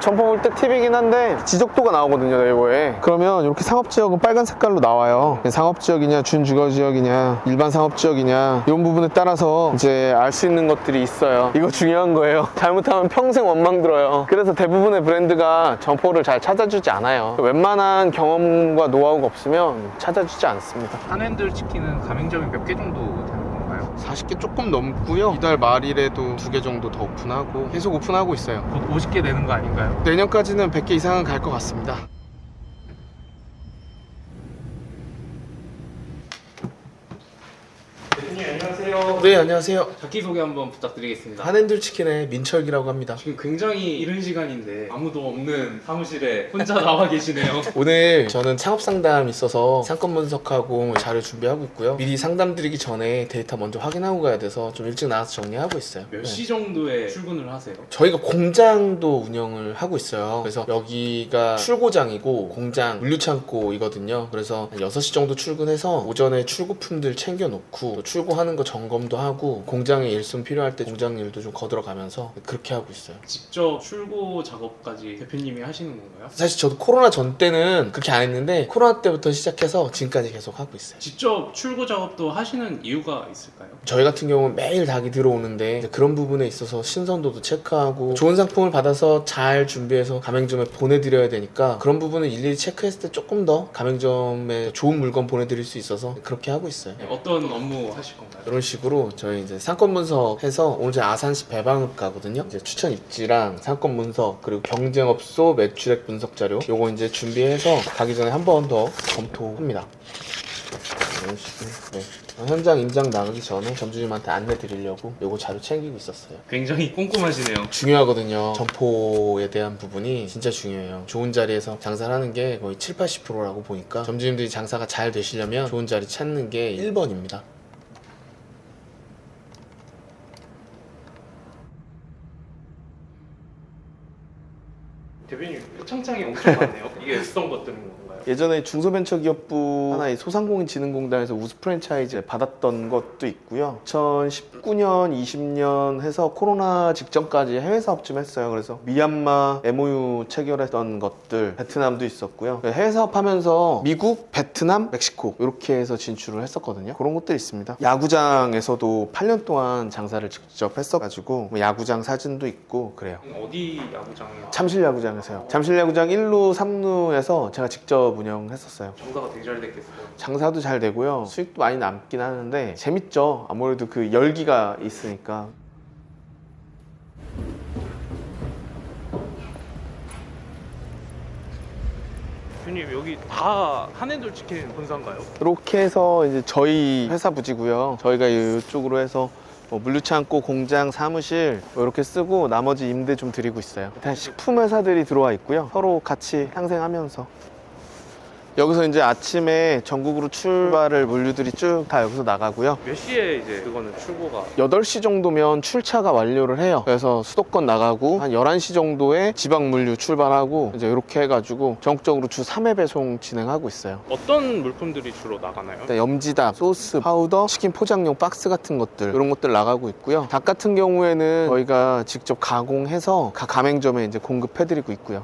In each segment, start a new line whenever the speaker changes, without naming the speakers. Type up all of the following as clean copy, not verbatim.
점퍼볼 때 팁이긴 한데 지적도가 나오거든요, 네이버에. 그러면 이렇게 상업지역은 빨간 색깔로 나와요. 상업지역이냐 준주거지역이냐 일반 상업지역이냐 이런 부분에 따라서 이제 알 수 있는 것들이 있어요. 이거 중요한 거예요. 잘못하면 평생 원망 들어요. 그래서 대부분의 브랜드가 점포를 잘 찾아주지 않아요. 웬만한 경험과 노하우가 없으면 찾아주지 않습니다.
한핸들 치킨은 가맹점이 몇 개 정도 되는 건가요?
40개 조금 넘고요. 이달 말일에도 2개 정도 더 오픈하고 계속 오픈하고 있어요.
곧 50개 되는 거 아닌가요?
내년까지는 100개 이상은 갈 것 같습니다.
대표님 안녕하세요.
네, 안녕하세요.
자기소개 한번 부탁드리겠습니다.
한핸들 치킨의 민철기라고 합니다.
지금 굉장히 이른 시간인데 아무도 없는 사무실에 혼자 나와 계시네요.
오늘 저는 창업 상담 있어서 상권 분석하고 자료 준비하고 있고요. 미리 상담 드리기 전에 데이터 먼저 확인하고 가야 돼서 좀 일찍 나와서 정리하고 있어요.
몇 시 정도에 출근을 하세요?
저희가 공장도 운영을 하고 있어요. 그래서 여기가 출고장이고 공장 물류창고이거든요. 그래서 한 6시 정도 출근해서 오전에 출고품들 챙겨놓고 출고하는 거 점검도 하고 공장에 일손 필요할 때 공장 일도 좀 거들어가면서 그렇게 하고 있어요.
직접 출고 작업까지 대표님이 하시는 건가요?
사실 저도 코로나 전 때는 그렇게 안 했는데 코로나 때부터 시작해서 지금까지 계속 하고 있어요.
직접 출고 작업도 하시는 이유가 있을까요?
저희 같은 경우는 매일 닭이 들어오는데 이제 그런 부분에 있어서 신선도도 체크하고 좋은 상품을 받아서 잘 준비해서 가맹점에 보내드려야 되니까 그런 부분을 일일이 체크했을 때 조금 더 가맹점에 좋은 물건 보내드릴 수 있어서 그렇게 하고 있어요.
어떤 업무 하실 건가요?
이런 식으로 저희 이제 상권 분석해서 오늘 제가 아산시 배방읍 가거든요. 이제 추천 입지랑 상권 분석 그리고 경쟁업소 매출액 분석 자료 요거 이제 준비해서 가기 전에 한 번 더 검토합니다. 이런 식으로 네. 현장 임장 나가기 전에 점주님한테 안내 드리려고 요거 자료 챙기고 있었어요.
굉장히 꼼꼼하시네요.
중요하거든요. 점포에 대한 부분이 진짜 중요해요. 좋은 자리에서 장사를 하는 게 거의 70~80%라고 보니까 점주님들이 장사가 잘 되시려면 좋은 자리 찾는 게 1번입니다.
대표님 표창장이 엄청 많네요. 이게 어떤 것들인 건가요?
예전에 중소벤처기업부 하나의 소상공인진흥공단에서 우수 프랜차이즈 받았던 것도 있고요. 2019년, 20년 해서 코로나 직전까지 해외 사업 좀 했어요. 그래서 미얀마 MOU 체결했던 것들, 베트남도 있었고요. 해외 사업하면서 미국, 베트남, 멕시코 이렇게 해서 진출을 했었거든요. 그런 것들이 있습니다. 야구장에서도 8년 동안 장사를 직접 했어가지고 야구장 사진도 있고 그래요.
어디 야구장이요?
잠실야구장에서요. 잠실야구장 1루, 3루에서 제가 직접 운영했었어요.
장사가 되게 잘 됐겠어요.
장사도 잘 되고요. 수익도 많이 남긴 하는데 재밌죠. 아무래도 그 열기가 있으니까.
대표님 여기 다 한핸들 치킨 본사인가요?
이렇게 해서 이제 저희 회사 부지고요. 저희가 이쪽으로 해서 뭐 물류창고, 공장, 사무실 뭐 이렇게 쓰고 나머지 임대 좀 드리고 있어요. 일단 식품 회사들이 들어와 있고요. 서로 같이 상생하면서 여기서 이제 아침에 전국으로 출발을 물류들이 쭉 다 여기서 나가고요.
몇 시에 이제 그거는 출고가?
8시 정도면 출차가 완료를 해요. 그래서 수도권 나가고 한 11시 정도에 지방 물류 출발하고 이제 이렇게 해가지고 전국적으로 주 3회 배송 진행하고 있어요.
어떤 물품들이 주로 나가나요?
일단 염지닭, 소스, 파우더, 치킨 포장용 박스 같은 것들 이런 것들 나가고 있고요. 닭 같은 경우에는 저희가 직접 가공해서 각 가맹점에 이제 공급해드리고 있고요.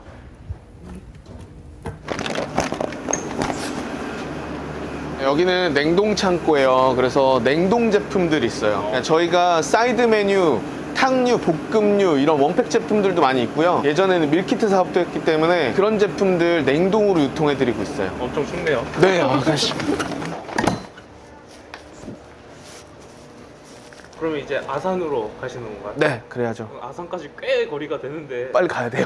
여기는 냉동 창고예요. 그래서 냉동 제품들이 있어요. 저희가 사이드 메뉴, 탕류, 볶음류 이런 원팩 제품들도 많이 있고요. 예전에는 밀키트 사업도 했기 때문에 그런 제품들 냉동으로 유통해드리고 있어요.
엄청 춥네요.
네, 아가씨.
그러면 이제 아산으로 가시는 건가요?
네, 그래야죠.
아산까지 꽤 거리가 되는데
빨리 가야 돼요.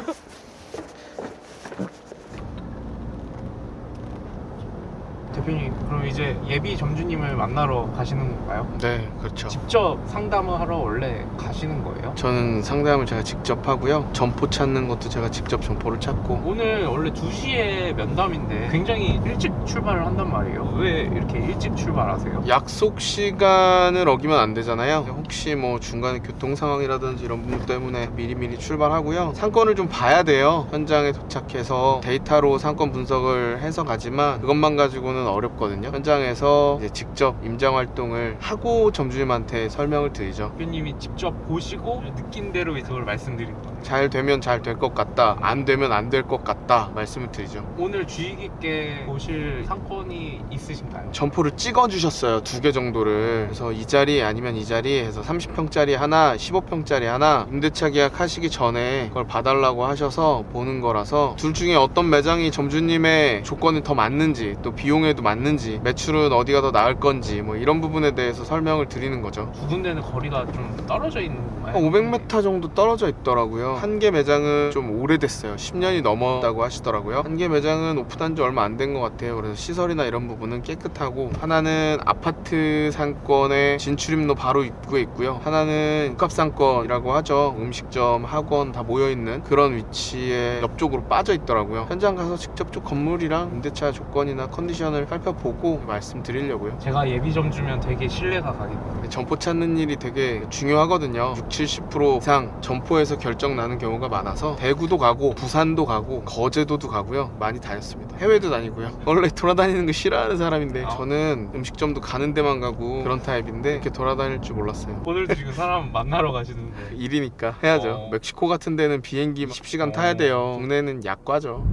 대표님 그럼 이제 예비 점주님을 만나러 가시는 건가요?
네, 그렇죠.
직접 상담을 하러 원래 가시는 거예요?
저는 상담을 제가 직접 하고요. 점포 찾는 것도 제가 직접 점포를 찾고.
오늘 원래 2시에 면담인데 굉장히 일찍 출발을 한단 말이에요. 왜 이렇게 일찍 출발하세요?
약속 시간을 어기면 안 되잖아요. 혹시 뭐 중간에 교통 상황이라든지 이런 부분 때문에 미리미리 출발하고요. 상권을 좀 봐야 돼요. 현장에 도착해서 데이터로 상권 분석을 해서 가지만 그것만 가지고는 어렵거든요. 현장에서 이제 직접 임장 활동을 하고 점주님한테 설명을 드리죠.
대표님이 직접 보시고 느낀 대로 그걸 말씀드린 거예요.
잘 되면 잘 될 것 같다, 안 되면 안 될 것 같다 말씀을 드리죠.
오늘 주의 깊게 보실 상권이 있으신가요?
점포를 찍어주셨어요. 2개 정도를. 그래서 이 자리 아니면 이 자리 해서 30평짜리 하나, 15평짜리 하나 임대차 계약하시기 전에 그걸 봐달라고 하셔서 보는 거라서 둘 중에 어떤 매장이 점주님의 조건이 더 맞는지, 또 비용에도 맞는지, 매출은 어디가 더 나을 건지 뭐 이런 부분에 대해서 설명을 드리는 거죠.
두 군데는 거리가 좀 떨어져 있는 건가요?
한 500m 정도 떨어져 있더라고요. 한 개 매장은 좀 오래됐어요. 10년이 넘었다고 하시더라고요. 한 개 매장은 오픈한 지 얼마 안 된 것 같아요. 그래서 시설이나 이런 부분은 깨끗하고, 하나는 아파트 상권의 진출입로 바로 입구에 있고요. 하나는 복합상권이라고 하죠. 음식점, 학원 다 모여있는 그런 위치에 옆쪽으로 빠져 있더라고요. 현장 가서 직접 건물이랑 임대차 조건이나 컨디션을 살펴보고 말씀드리려고요.
제가 예비 점주면 되게 신뢰가 가겠네요.
점포 찾는 일이 되게 중요하거든요. 60-70% 이상 점포에서 결정 나는 경우가 많아서 대구도 가고 부산도 가고 거제도도 가고요. 많이 다녔습니다. 해외도 다니고요. 원래 돌아다니는 거 싫어하는 사람인데 저는 음식점도 가는 데만 가고 그런 타입인데 이렇게 돌아다닐 줄 몰랐어요.
오늘도 지금 사람 만나러 가시는데
일이니까 해야죠. 멕시코 같은 데는 비행기 10시간 타야 돼요. 국내는 약과죠.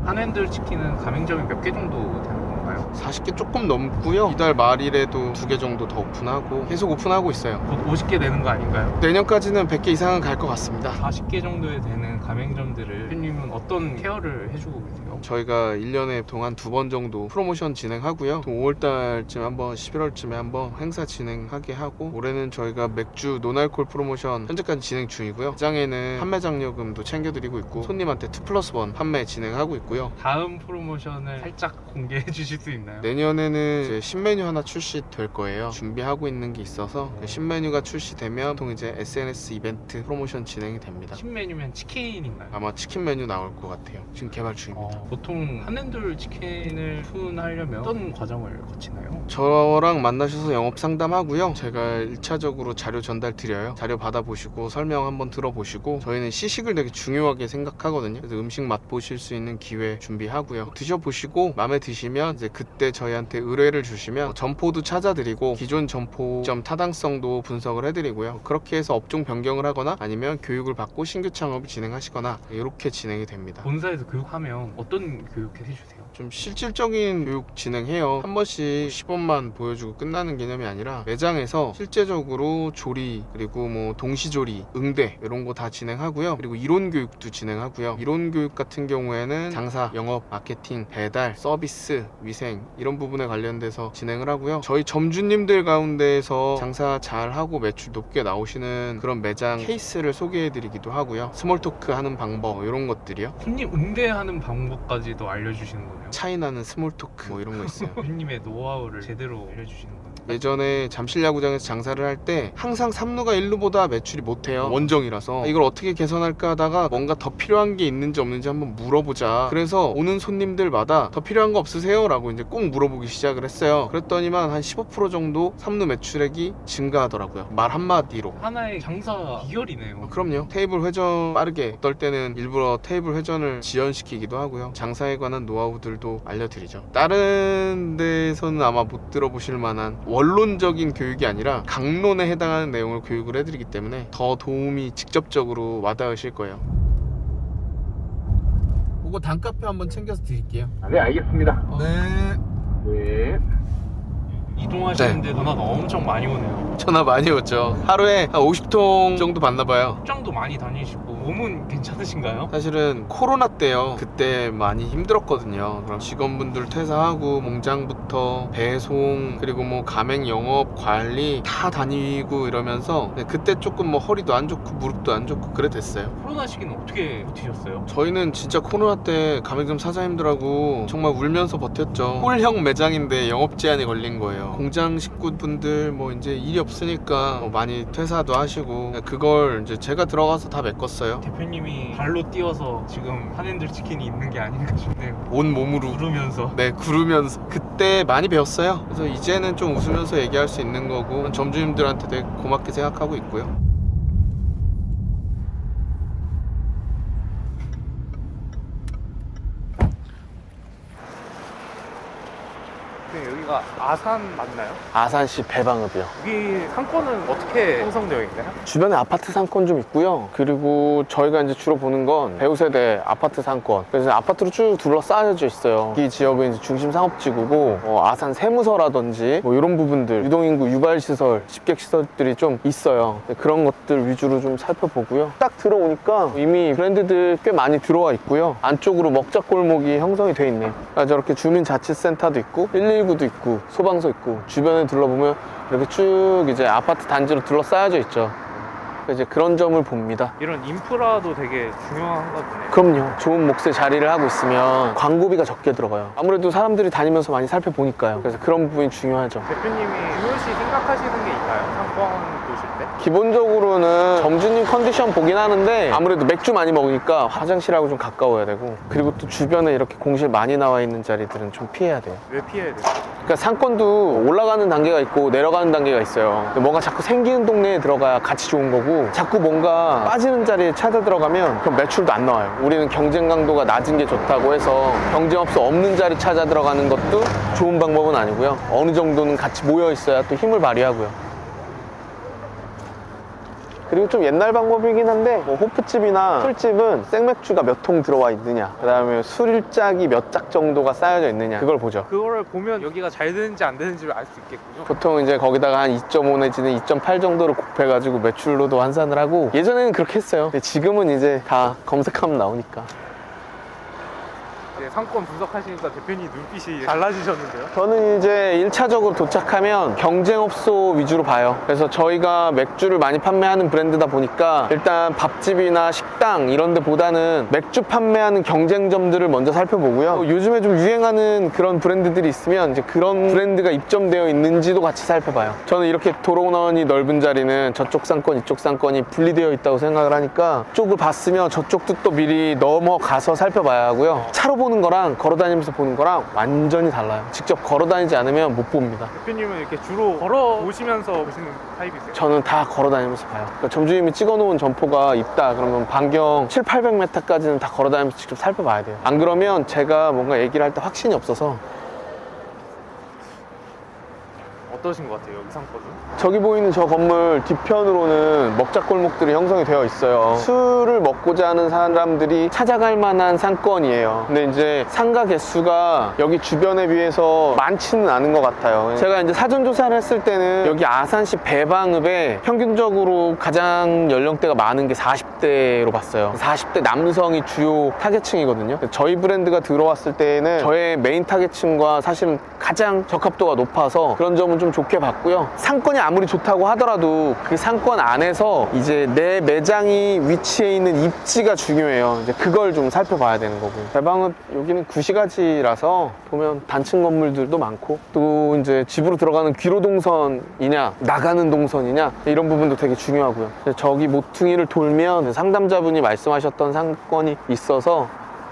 한핸들 치킨은 가맹점이 몇 개 정도 되는 건가요?
40개 조금 넘고요. 이달 말일에도 2개 정도 더 오픈하고 계속 오픈하고 있어요.
곧 50개 되는 거 아닌가요?
내년까지는 100개 이상은 갈 것 같습니다.
40개 정도에 되는 가맹점들을 대표님은 어떤 케어를 해주고 계세요?
저희가 1년에 동안 2번 정도 프로모션 진행하고요. 또 5월달쯤에 한번, 11월쯤에 한번 행사 진행하게 하고, 올해는 저희가 맥주 노알콜 프로모션 현재까지 진행 중이고요. 매장에는 판매 장려금도 챙겨드리고 있고, 손님한테 2+1 판매 진행하고 있고요.
다음 프로모션을 살짝 공개해 주실 수 있나요?
내년에는 이제 신메뉴 하나 출시될 거예요. 준비하고 있는 게 있어서 그 신메뉴가 출시되면 보통 이제 SNS 이벤트 프로모션 진행이 됩니다.
신메뉴면 치킨인가요?
아마 치킨 메뉴 나올 것 같아요. 지금 개발 중입니다.
보통 한핸들 치킨을 오픈하려면 어떤 과정을 거치나요?
저랑 만나셔서 영업 상담하고요. 제가 1차적으로 자료 전달 드려요. 자료 받아보시고 설명 한번 들어보시고, 저희는 시식을 되게 중요하게 생각하거든요. 그래서 음식 맛보실 수 있는 기회 준비하고요. 드셔보시고 마음에 드시면 이제 그때 저희한테 의뢰를 주시면 점포도 찾아드리고 기존 점포점 타당성도 분석을 해드리고요. 그렇게 해서 업종 변경을 하거나 아니면 교육을 받고 신규 창업을 진행하시거나 이렇게 진행이 됩니다.
본사에서 교육하면 어떤 교육 해주세요?
좀 실질적인 교육 진행해요. 한 번씩 시범만 보여주고 끝나는 개념이 아니라 매장에서 실제적으로 조리, 그리고 뭐 동시조리, 응대 이런 거 다 진행하고요. 그리고 이론 교육도 진행하고요. 이론 교육 같은 경우에는 장사, 영업, 마케팅, 배달, 서비스, 위생 이런 부분에 관련돼서 진행을 하고요. 저희 점주님들 가운데에서 장사 잘하고 매출 높게 나오시는 그런 매장 케이스를 소개해드리기도 하고요. 스몰 토크 하는 방법 이런 것들이요.
손님 응대하는 방법까지도 알려주시는 거네요.
차이나는 스몰 토크 뭐 이런 거 있어요.
대표님의 노하우를 제대로 알려주시는 거네요.
예전에 잠실야구장에서 장사를 할 때 항상 3루가 1루보다 매출이 못해요. 원정이라서 이걸 어떻게 개선할까 하다가 뭔가 더 필요한 게 있는지 없는지 한번 물어보자. 그래서 오는 손님들마다 더 필요한 거 없으세요? 라고 이제 꼭 물어보기 시작을 했어요. 그랬더니만 한 15% 정도 3루 매출액이 증가하더라고요. 말 한마디로.
하나의 장사 비결이네요.
그럼요. 테이블 회전 빠르게, 어떨 때는 일부러 테이블 회전을 지연시키기도 하고요. 장사에 관한 노하우들도 알려드리죠. 다른 데서는 아마 못 들어보실 만한 원론적인 교육이 아니라 강론에 해당하는 내용을 교육을 해드리기 때문에 더 도움이 직접적으로 와닿으실 거예요. 그거 단카페 한번 챙겨서 드릴게요.
네, 알겠습니다.
네.
네.
이동하시는데 전화가 엄청 많이 오네요.
전화 많이 오죠. 하루에 한 50통 정도 받나봐요.
출장도 많이 다니시고 몸은 괜찮으신가요?
사실은 코로나 때요. 그때 많이 힘들었거든요. 그럼 직원분들 퇴사하고 공장부터 배송, 그리고 뭐 가맹 영업 관리 다 다니고 이러면서 그때 조금 뭐 허리도 안 좋고 무릎도 안 좋고 그래 됐어요.
코로나 시기는 어떻게 버티셨어요?
저희는 진짜 코로나 때 가맹점 사장님들하고 정말 울면서 버텼죠. 홀형 매장인데 영업 제한이 걸린 거예요. 공장 식구분들 뭐 이제 일이 없으니까 뭐 많이 퇴사도 하시고, 그걸 이제 제가 들어가서 다 메꿨어요.
대표님이 발로 뛰어서 지금 한핸들 치킨이 있는 게 아닌가 싶네요.
온 몸으로.
부르면서.
네, 구르면서. 그때 많이 배웠어요. 그래서 이제는 좀 웃으면서 얘기할 수 있는 거고, 점주님들한테 되게 고맙게 생각하고 있고요.
여기가 아산 맞나요?
아산시 배방읍이요.
여기 상권은 어떻게 형성되어 있나요?
주변에 아파트 상권 좀 있고요. 그리고 저희가 이제 주로 보는 건 배우세대 아파트 상권. 그래서 아파트로 쭉 둘러싸여져 있어요. 이 지역은 이제 중심 상업지구고 아산 세무서라든지 뭐 이런 부분들, 유동인구 유발시설, 집객시설들이 좀 있어요. 그런 것들 위주로 좀 살펴보고요. 딱 들어오니까 이미 브랜드들 꽤 많이 들어와 있고요. 안쪽으로 먹자골목이 형성이 돼 있네요. 저렇게 주민자치센터도 있고 119도 있고 소방서 있고 주변에 둘러보면 이렇게 쭉 이제 아파트 단지로 둘러싸여져 있죠. 이제 그런 점을 봅니다.
이런 인프라도 되게 중요한가 보네요.
그럼요. 좋은 몫의 자리를 하고 있으면 광고비가 적게 들어가요. 아무래도 사람들이 다니면서 많이 살펴보니까요. 그래서 그런 부분이 중요하죠.
대표님이 중요시 생각하시는 게 있나요? 상권 보실 때?
기본적으로는 점주님 컨디션 보긴 하는데 아무래도 맥주 많이 먹으니까 화장실하고 좀 가까워야 되고, 그리고 또 주변에 이렇게 공실 많이 나와 있는 자리들은 좀 피해야 돼요.
왜 피해야 돼요?
그러니까 상권도 올라가는 단계가 있고 내려가는 단계가 있어요. 뭔가 자꾸 생기는 동네에 들어가야 같이 좋은 거고, 자꾸 뭔가 빠지는 자리에 찾아 들어가면 그럼 매출도 안 나와요. 우리는 경쟁 강도가 낮은 게 좋다고 해서 경쟁업소 없는 자리 찾아 들어가는 것도 좋은 방법은 아니고요. 어느 정도는 같이 모여 있어야 또 힘을 발휘하고요. 그리고 좀 옛날 방법이긴 한데, 뭐 호프집이나 술집은 생맥주가 몇 통 들어와 있느냐, 그 다음에 술짝이 몇 짝 정도가 쌓여져 있느냐, 그걸 보죠.
그거를 보면 여기가 잘 되는지 안 되는지를 알 수 있겠군요.
보통 이제 거기다가 한 2.5 내지는 2.8 정도를 곱해가지고 매출로도 환산을 하고, 예전에는 그렇게 했어요. 근데 지금은 이제 다 검색하면 나오니까.
이제 상권 분석하시니까 대표님 눈빛이 달라지셨는데요?
저는 이제 1차적으로 도착하면 경쟁업소 위주로 봐요. 그래서 저희가 맥주를 많이 판매하는 브랜드다 보니까 일단 밥집이나 식당 이런 데보다는 맥주 판매하는 경쟁점들을 먼저 살펴보고요. 요즘에 좀 유행하는 그런 브랜드들이 있으면 이제 그런 브랜드가 입점되어 있는지도 같이 살펴봐요. 저는 이렇게 도로원이 넓은 자리는 저쪽 상권, 이쪽 상권이 분리되어 있다고 생각을 하니까 쪽을 봤으면 저쪽도 또 미리 넘어가서 살펴봐야 하고요. 차로 보는 거랑 걸어다니면서 보는 거랑 완전히 달라요. 직접 걸어다니지 않으면 못 봅니다.
대표님은 이렇게 주로 걸어보시면서 보시는 타입이세요?
저는 다 걸어다니면서 봐요. 그러니까 점주님이 찍어놓은 점포가 있다 그러면 반경 7, 800m까지는 다 걸어다니면서 직접 살펴봐야 돼요. 안 그러면 제가 뭔가 얘기를 할 때 확신이 없어서.
어떠신 것 같아요, 여기 상권은?
저기 보이는 저 건물 뒤편으로는 먹자골목들이 형성이 되어 있어요. 술을 먹고자 하는 사람들이 찾아갈 만한 상권이에요. 근데 이제 상가 개수가 여기 주변에 비해서 많지는 않은 것 같아요. 제가 이제 사전조사를 했을 때는 여기 아산시 배방읍에 평균적으로 가장 연령대가 많은 게 40대로 봤어요. 40대 남성이 주요 타겟층이거든요. 저희 브랜드가 들어왔을 때는 저의 메인 타겟층과 사실은 가장 적합도가 높아서 그런 점은 좀 좋게 봤고요. 상권이 아무리 좋다고 하더라도 그 상권 안에서 이제 내 매장이 위치해 있는 입지가 중요해요. 이제 그걸 좀 살펴봐야 되는 거고. 배방은 여기는 구시가지라서 보면 단층 건물들도 많고, 또 이제 집으로 들어가는 귀로 동선이냐 나가는 동선이냐 이런 부분도 되게 중요하고요. 저기 모퉁이를 돌면 상담자분이 말씀하셨던 상권이 있어서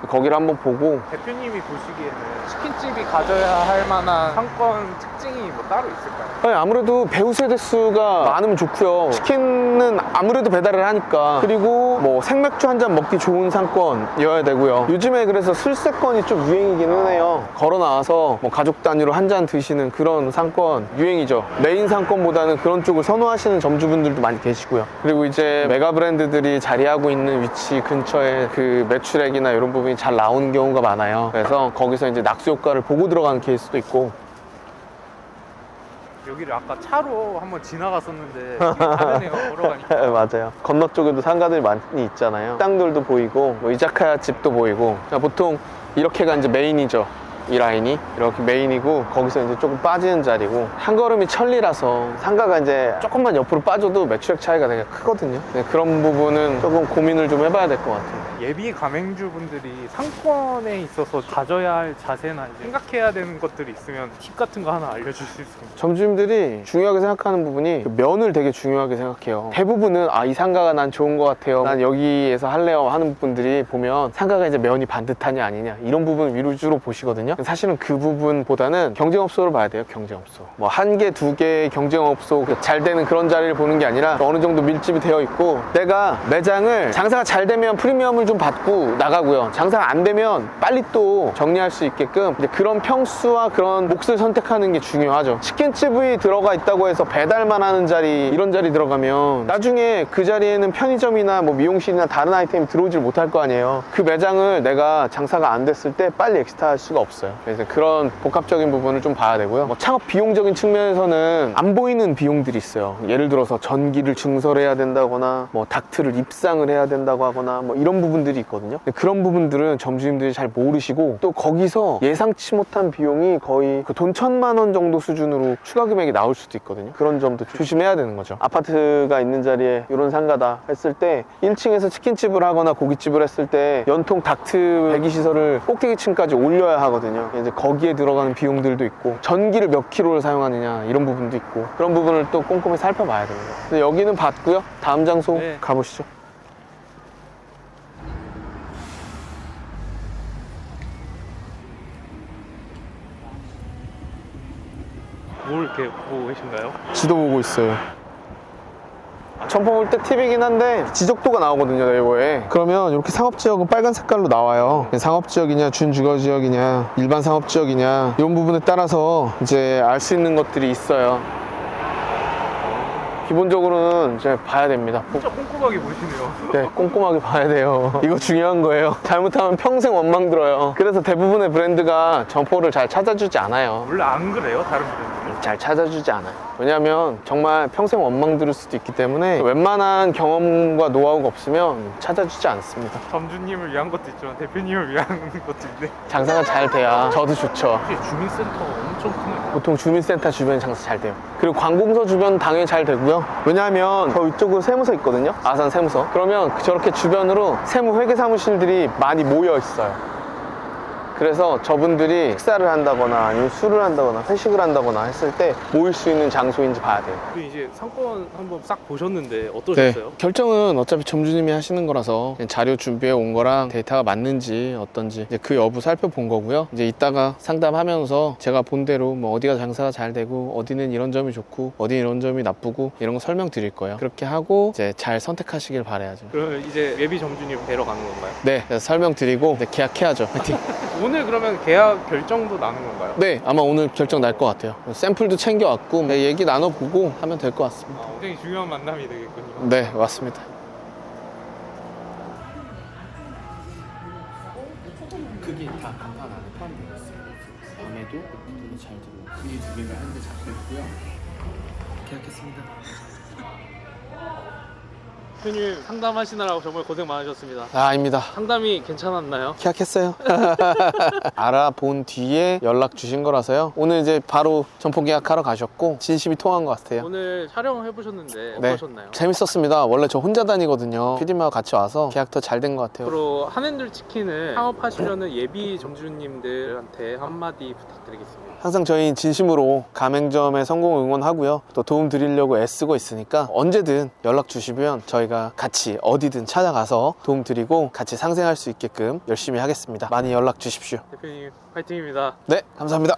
거기를 한번 보고.
대표님이 보시기에는 치킨집이 가져야 할 만한 상권 특징이 뭐 따로 있을까요?
네, 아무래도 배우 세대 수가 많으면 좋고요. 치킨은 아무래도 배달을 하니까. 그리고 뭐 생맥주 한 잔 먹기 좋은 상권이어야 되고요. 요즘에 그래서 술세권이 좀 유행이기는 해요. 걸어 나와서 뭐 가족 단위로 한 잔 드시는 그런 상권 유행이죠. 메인 상권보다는 그런 쪽을 선호하시는 점주분들도 많이 계시고요. 그리고 이제 메가 브랜드들이 자리하고 있는 위치 근처에 그 매출액이나 이런 부분이 잘 나오는 경우가 많아요. 그래서 거기서 이제 낙수 효과를 보고 들어가는 케이스도 있고.
여기를 아까 차로 한번 지나갔었는데 이게 다르네요, 걸어가니까.
맞아요. 건너 쪽에도 상가들이 많이 있잖아요. 식당들도 보이고 뭐 이자카야 집도 보이고. 그러니까 보통 이렇게가 이제 메인이죠. 이 라인이 이렇게 메인이고, 거기서 이제 조금 빠지는 자리고, 한 걸음이 천리라서 상가가 이제 조금만 옆으로 빠져도 매출액 차이가 되게 크거든요. 그런 부분은 조금 고민을 좀 해봐야 될 것 같아요.
예비 가맹주분들이 상권에 있어서 가져야 할 자세나 이제 생각해야 되는 것들이 있으면 팁 같은 거 하나 알려주실 수 있나요?
점주님들이 중요하게 생각하는 부분이 그 면을 되게 중요하게 생각해요. 대부분은 이 상가가 난 좋은 것 같아요, 난 여기에서 할래요 하는 분들이 보면 상가가 이제 면이 반듯하냐 아니냐 이런 부분 위주로 보시거든요. 사실은 그 부분보다는 경쟁업소를 봐야 돼요. 경쟁업소 뭐 한 개, 두 개 경쟁업소 잘 되는 그런 자리를 보는 게 아니라 어느 정도 밀집이 되어 있고, 내가 매장을 장사가 잘 되면 프리미엄을 좀 받고 나가고요, 장사가 안 되면 빨리 또 정리할 수 있게끔 이제 그런 평수와 그런 몫을 선택하는 게 중요하죠. 치킨집이 들어가 있다고 해서 배달만 하는 자리, 이런 자리 들어가면 나중에 그 자리에는 편의점이나 뭐 미용실이나 다른 아이템이 들어오질 못할 거 아니에요. 그 매장을 내가 장사가 안 됐을 때 빨리 엑스트라 할 수가 없어요. 그래서 그런 복합적인 부분을 좀 봐야 되고요. 뭐 창업 비용적인 측면에서는 안 보이는 비용들이 있어요. 예를 들어서 전기를 증설해야 된다거나 뭐 닥트를 입상을 해야 된다고 하거나 뭐 이런 부분들이 있거든요. 근데 그런 부분들은 점주님들이 잘 모르시고, 또 거기서 예상치 못한 비용이 거의 그 돈 1,000만 원 정도 수준으로 추가 금액이 나올 수도 있거든요. 그런 점도 조심해야 되는 거죠. 아파트가 있는 자리에 이런 상가다 했을 때 1층에서 치킨집을 하거나 고깃집을 했을 때 연통 닥트 배기 시설을 꼭대기층까지 올려야 하거든요. 이제 거기에 들어가는 비용들도 있고, 전기를 몇 킬로를 사용하느냐 이런 부분도 있고, 그런 부분을 또 꼼꼼히 살펴봐야 됩니다. 근데 여기는 봤고요. 다음 장소 가보시죠.
뭘 이렇게 보고 계신가요?
지도 보고 있어요. 점퍼볼 때 팁이긴 한데 지적도가 나오거든요, 네이버에. 그러면 이렇게 상업지역은 빨간 색깔로 나와요. 상업지역이냐 준주거지역이냐 일반 상업지역이냐 이런 부분에 따라서 이제 알 수 있는 것들이 있어요. 기본적으로는 이제 봐야 됩니다.
진짜 꼼꼼하게 보시네요.
네, 꼼꼼하게 봐야 돼요. 이거 중요한 거예요. 잘못하면 평생 원망 들어요. 그래서 대부분의 브랜드가 점포를 잘 찾아주지 않아요.
원래 안 그래요? 다른 브랜드는?
잘 찾아주지 않아요. 왜냐하면 정말 평생 원망 들을 수도 있기 때문에 웬만한 경험과 노하우가 없으면 찾아주지 않습니다.
점주님을 위한 것도 있지만 대표님을 위한 것도 있는데,
장사가 잘 돼야 저도 좋죠.
혹시 주민센터가 엄청 크네요.
보통 주민센터 주변 장사 잘 돼요. 그리고 관공서 주변 당연히 잘 되고요. 왜냐하면 저 위쪽으로 세무서 있거든요. 아산 세무서. 그러면 저렇게 주변으로 세무 회계 사무실들이 많이 모여 있어요. 그래서 저분들이 식사를 한다거나 아니면 술을 한다거나 회식을 한다거나 했을 때 모일 수 있는 장소인지 봐야 돼요.
그리고 이제 상권 한번 싹 보셨는데 어떠셨어요?
결정은 어차피 점주님이 하시는 거라서 그냥 자료 준비해 온 거랑 데이터가 맞는지 어떤지 이제 그 여부 살펴본 거고요. 이제 이따가 상담하면서 제가 본 대로 뭐 어디가 장사가 잘 되고 어디는 이런 점이 좋고 어디는 이런 점이 나쁘고 이런 거 설명드릴 거예요. 그렇게 하고 이제 잘 선택하시길 바라야죠.
그러면 이제 예비 점주님 뵈러 가는 건가요?
네, 그래서 설명드리고 이제 계약해야죠. 화이팅!
오늘 그러면 계약 결정도 나는 건가요?
네, 아마 오늘 결정 날 것 같아요. 샘플도 챙겨왔고 얘기 나눠보고 하면 될 것 같습니다.
굉장히 중요한 만남이 되겠군요.
네, 맞습니다. 크기 다 간판 안에 포함되어 있어요. 밤에도 되게 잘 들어요. 크기 두 개가 현재 잡혀 있고요. 계약했습니다.
대표님 상담하시느라고 정말 고생 많으셨습니다.
아닙니다.
상담이 괜찮았나요?
계약했어요. 알아본 뒤에 연락 주신 거라서요. 오늘 이제 바로 점포 계약하러 가셨고 진심이 통한 것 같아요.
오늘 촬영을 해보셨는데
네.
어떠셨나요?
재밌었습니다. 원래 저 혼자 다니거든요. PD님하고 같이 와서 계약 더 잘 된 것 같아요.
앞으로 한앤들 치킨을 창업하시려는 예비 점주님들한테 한마디 부탁드리겠습니다.
항상 저희 진심으로 가맹점의 성공 응원하고요. 또 도움 드리려고 애쓰고 있으니까 언제든 연락 주시면 저희가 같이 어디든 찾아가서 도움 드리고 같이 상생할 수 있게끔 열심히 하겠습니다. 많이 연락 주십시오.
대표님 파이팅입니다.
네, 감사합니다.